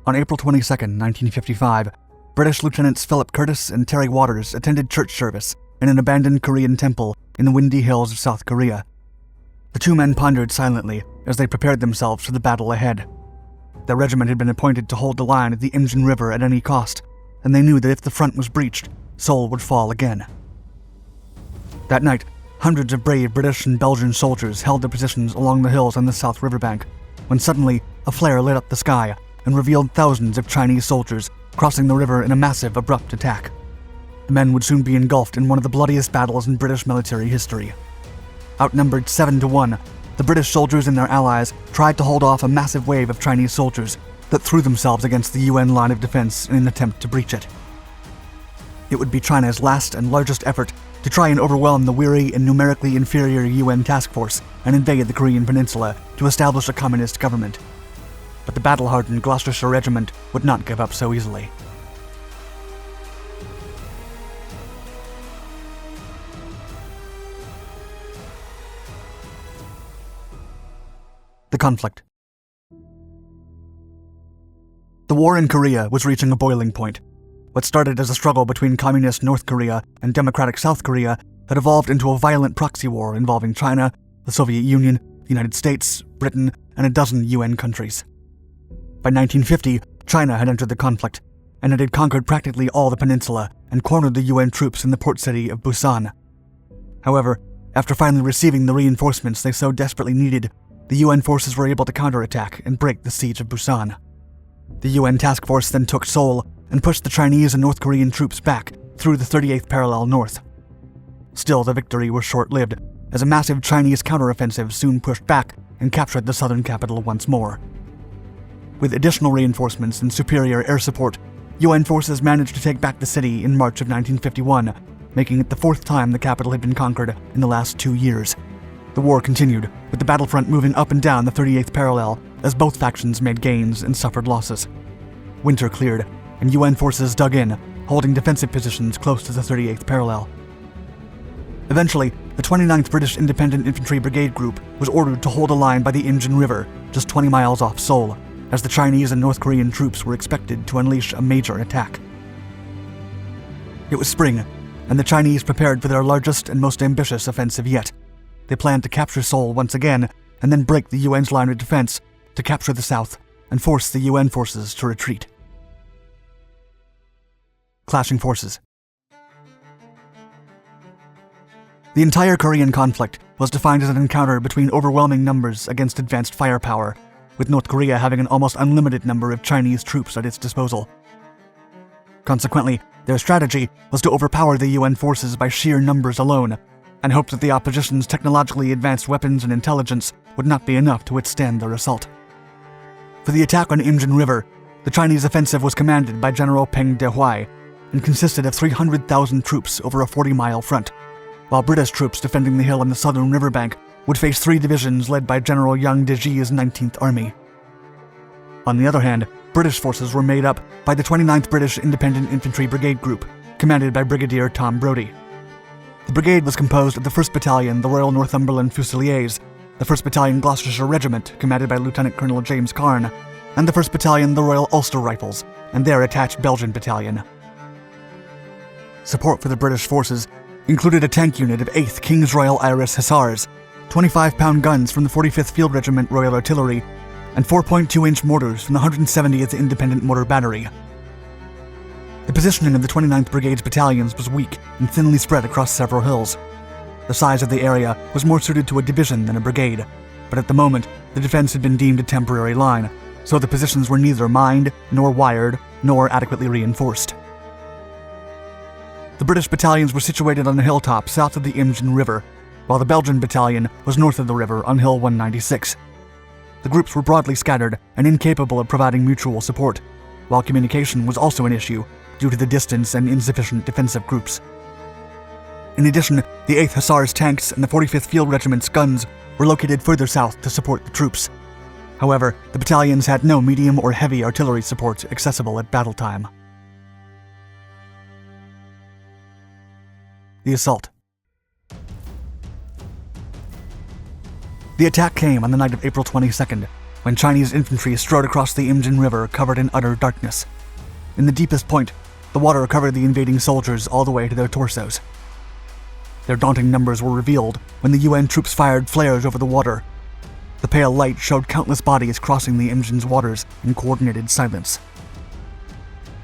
On April 22, 1955, British Lieutenants Philip Curtis and Terry Waters attended church service in an abandoned Korean temple in the windy hills of South Korea. The two men pondered silently as they prepared themselves for the battle ahead. Their regiment had been appointed to hold the line at the Imjin River at any cost, and they knew that if the front was breached, Seoul would fall again. That night, hundreds of brave British and Belgian soldiers held their positions along the hills on the south riverbank, when suddenly a flare lit up the sky and revealed thousands of Chinese soldiers crossing the river in a massive, abrupt attack. The men would soon be engulfed in one of the bloodiest battles in British military history. Outnumbered 7-1, the British soldiers and their allies tried to hold off a massive wave of Chinese soldiers that threw themselves against the UN line of defense in an attempt to breach it. It would be China's last and largest effort to try and overwhelm the weary and numerically inferior UN task force and invade the Korean peninsula to establish a communist government. But the battle-hardened Gloucestershire Regiment would not give up so easily. The conflict. The war in Korea was reaching a boiling point. What started as a struggle between communist North Korea and democratic South Korea had evolved into a violent proxy war involving China, the Soviet Union, the United States, Britain, and a dozen UN countries. By 1950, China had entered the conflict, and it had conquered practically all the peninsula and cornered the UN troops in the port city of Busan. However, after finally receiving the reinforcements they so desperately needed, the UN forces were able to counterattack and break the siege of Busan. The UN task force then took Seoul and pushed the Chinese and North Korean troops back through the 38th parallel north. Still, the victory was short-lived, as a massive Chinese counteroffensive soon pushed back and captured the southern capital once more. With additional reinforcements and superior air support, UN forces managed to take back the city in March of 1951, making it the fourth time the capital had been conquered in the last 2 years. The war continued, with the battlefront moving up and down the 38th parallel as both factions made gains and suffered losses. Winter cleared, and UN forces dug in, holding defensive positions close to the 38th parallel. Eventually, the 29th British Independent Infantry Brigade Group was ordered to hold a line by the Imjin River, just 20 miles off Seoul, as the Chinese and North Korean troops were expected to unleash a major attack. It was spring, and the Chinese prepared for their largest and most ambitious offensive yet. They planned to capture Seoul once again, and then break the UN's line of defense to capture the south and force the UN forces to retreat. Clashing forces. The entire Korean conflict was defined as an encounter between overwhelming numbers against advanced firepower, with North Korea having an almost unlimited number of Chinese troops at its disposal. Consequently, their strategy was to overpower the UN forces by sheer numbers alone, and hope that the opposition's technologically advanced weapons and intelligence would not be enough to withstand their assault. For the attack on Imjin River, the Chinese offensive was commanded by General Peng Dehuai and consisted of 300,000 troops over a 40-mile front, while British troops defending the hill on the southern riverbank would face 3 divisions led by General Yang Deji's 19th Army. On the other hand, British forces were made up by the 29th British Independent Infantry Brigade Group, commanded by Brigadier Tom Brodie. The brigade was composed of the 1st Battalion, the Royal Northumberland Fusiliers, the 1st Battalion Gloucestershire Regiment, commanded by Lieutenant Colonel James Carn, and the 1st Battalion, the Royal Ulster Rifles, and their attached Belgian battalion. Support for the British forces included a tank unit of 8th King's Royal Irish Hussars, 25-pound guns from the 45th Field Regiment Royal Artillery, and 4.2-inch mortars from the 170th Independent Mortar Battery. The positioning of the 29th Brigade's battalions was weak and thinly spread across several hills. The size of the area was more suited to a division than a brigade, but at the moment, the defense had been deemed a temporary line, so the positions were neither mined, nor wired, nor adequately reinforced. The British battalions were situated on a hilltop south of the Imjin River, while the Belgian battalion was north of the river on Hill 196. The groups were broadly scattered and incapable of providing mutual support, while communication was also an issue due to the distance and insufficient defensive groups. In addition, the 8th Hussars tanks and the 45th Field Regiment's guns were located further south to support the troops. However, the battalions had no medium or heavy artillery support accessible at battle time. The assault. The attack came on the night of April 22nd, when Chinese infantry strode across the Imjin River covered in utter darkness. In the deepest point, the water covered the invading soldiers all the way to their torsos. Their daunting numbers were revealed when the UN troops fired flares over the water. The pale light showed countless bodies crossing the Imjin's waters in coordinated silence.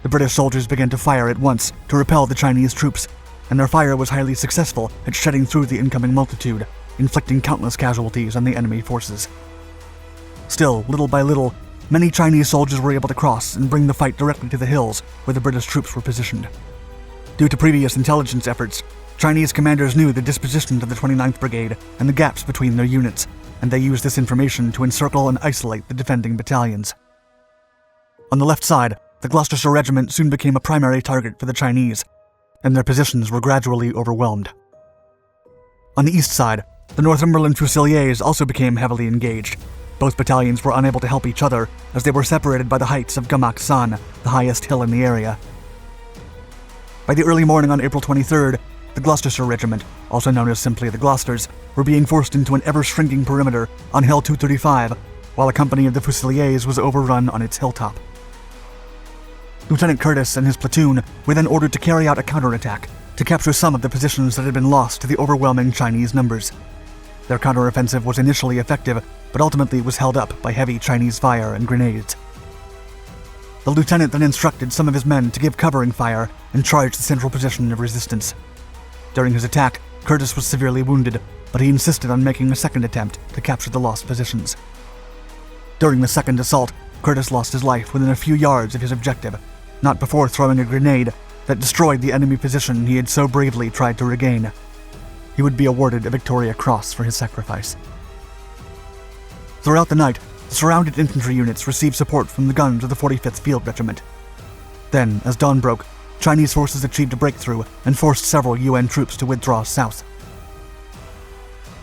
The British soldiers began to fire at once to repel the Chinese troops, and their fire was highly successful at shedding through the incoming multitude, inflicting countless casualties on the enemy forces. Still, little by little, many Chinese soldiers were able to cross and bring the fight directly to the hills where the British troops were positioned. Due to previous intelligence efforts, Chinese commanders knew the disposition of the 29th Brigade and the gaps between their units, and they used this information to encircle and isolate the defending battalions. On the left side, the Gloucestershire Regiment soon became a primary target for the Chinese, and their positions were gradually overwhelmed. On the east side, the Northumberland Fusiliers also became heavily engaged. Both battalions were unable to help each other as they were separated by the heights of Gamak San, the highest hill in the area. By the early morning on April 23rd, the Gloucestershire Regiment, also known as simply the Gloucesters, were being forced into an ever-shrinking perimeter on Hill 235, while a company of the Fusiliers was overrun on its hilltop. Lieutenant Curtis and his platoon were then ordered to carry out a counterattack to capture some of the positions that had been lost to the overwhelming Chinese numbers. Their counteroffensive was initially effective, but ultimately was held up by heavy Chinese fire and grenades. The lieutenant then instructed some of his men to give covering fire and charge the central position of resistance. During his attack, Curtis was severely wounded, but he insisted on making a second attempt to capture the lost positions. During the second assault, Curtis lost his life within a few yards of his objective, not before throwing a grenade that destroyed the enemy position he had so bravely tried to regain. He would be awarded a Victoria Cross for his sacrifice. Throughout the night, the surrounded infantry units received support from the guns of the 45th Field Regiment. Then, as dawn broke, Chinese forces achieved a breakthrough and forced several UN troops to withdraw south.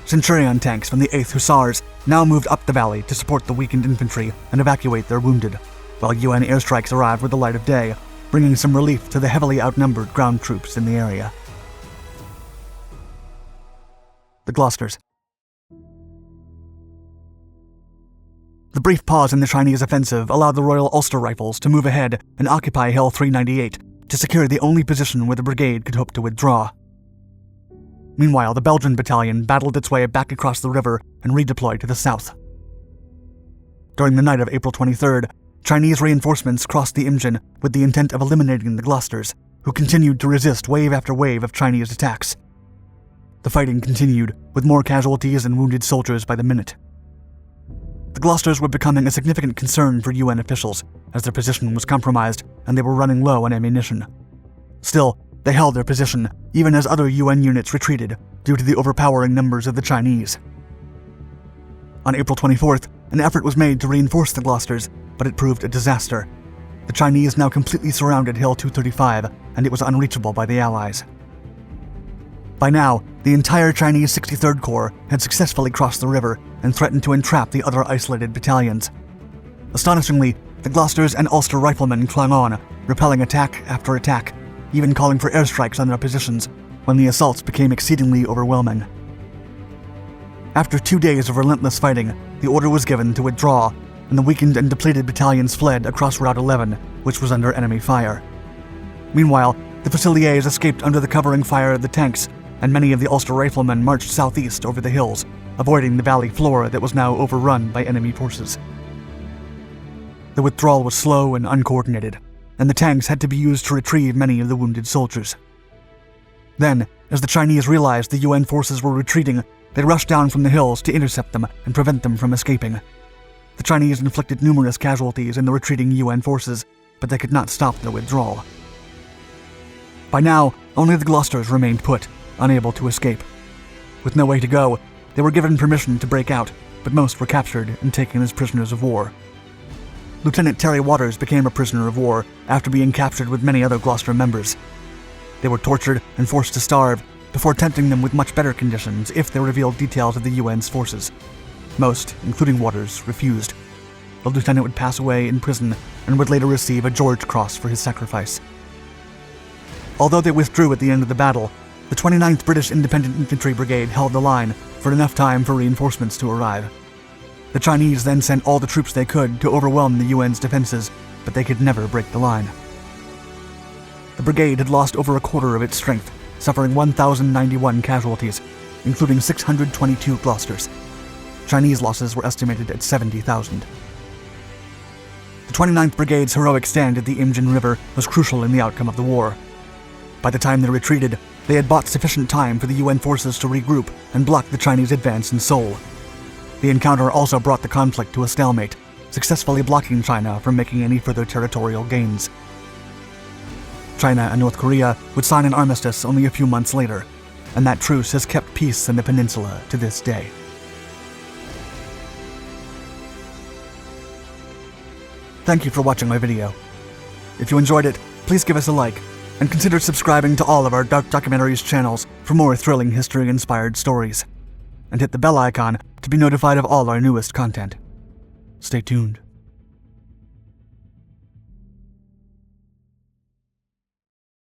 Centurion tanks from the 8th Hussars now moved up the valley to support the weakened infantry and evacuate their wounded, while UN airstrikes arrived with the light of day, bringing some relief to the heavily outnumbered ground troops in the area. The Gloucesters. The brief pause in the Chinese offensive allowed the Royal Ulster Rifles to move ahead and occupy Hill 398 to secure the only position where the brigade could hope to withdraw. Meanwhile, the Belgian battalion battled its way back across the river and redeployed to the south. During the night of April 23rd, Chinese reinforcements crossed the Imjin with the intent of eliminating the Gloucesters, who continued to resist wave after wave of Chinese attacks. The fighting continued, with more casualties and wounded soldiers by the minute. The Gloucesters were becoming a significant concern for UN officials, as their position was compromised and they were running low on ammunition. Still, they held their position, even as other UN units retreated, due to the overpowering numbers of the Chinese. On April 24th, an effort was made to reinforce the Gloucesters, but it proved a disaster. The Chinese now completely surrounded Hill 235, and it was unreachable by the Allies. By now, the entire Chinese 63rd Corps had successfully crossed the river and threatened to entrap the other isolated battalions. Astonishingly, the Gloucesters and Ulster riflemen clung on, repelling attack after attack, even calling for airstrikes on their positions, when the assaults became exceedingly overwhelming. After 2 days of relentless fighting, the order was given to withdraw, and the weakened and depleted battalions fled across Route 11, which was under enemy fire. Meanwhile, the Fusiliers escaped under the covering fire of the tanks, and many of the Ulster riflemen marched southeast over the hills, avoiding the valley floor that was now overrun by enemy forces. The withdrawal was slow and uncoordinated, and the tanks had to be used to retrieve many of the wounded soldiers. Then, as the Chinese realized the UN forces were retreating, they rushed down from the hills to intercept them and prevent them from escaping. The Chinese inflicted numerous casualties in the retreating UN forces, but they could not stop their withdrawal. By now, only the Gloucesters remained put, unable to escape. With no way to go, they were given permission to break out, but most were captured and taken as prisoners of war. Lieutenant Terry Waters became a prisoner of war after being captured with many other Gloucester members. They were tortured and forced to starve before tempting them with much better conditions if they revealed details of the UN's forces. Most, including Waters, refused. The lieutenant would pass away in prison and would later receive a George Cross for his sacrifice. Although they withdrew at the end of the battle, the 29th British Independent Infantry Brigade held the line for enough time for reinforcements to arrive. The Chinese then sent all the troops they could to overwhelm the UN's defenses, but they could never break the line. The brigade had lost over a quarter of its strength, suffering 1,091 casualties, including 622 Gloucesters. Chinese losses were estimated at 70,000. The 29th Brigade's heroic stand at the Imjin River was crucial in the outcome of the war. By the time they retreated, they had bought sufficient time for the UN forces to regroup and block the Chinese advance in Seoul. The encounter also brought the conflict to a stalemate, successfully blocking China from making any further territorial gains. China and North Korea would sign an armistice only a few months later, and that truce has kept peace in the peninsula to this day. Thank you for watching my video. If you enjoyed it, please give us a like, and consider subscribing to all of our Dark Documentaries channels for more thrilling history-inspired stories. And hit the bell icon to be notified of all our newest content. Stay tuned.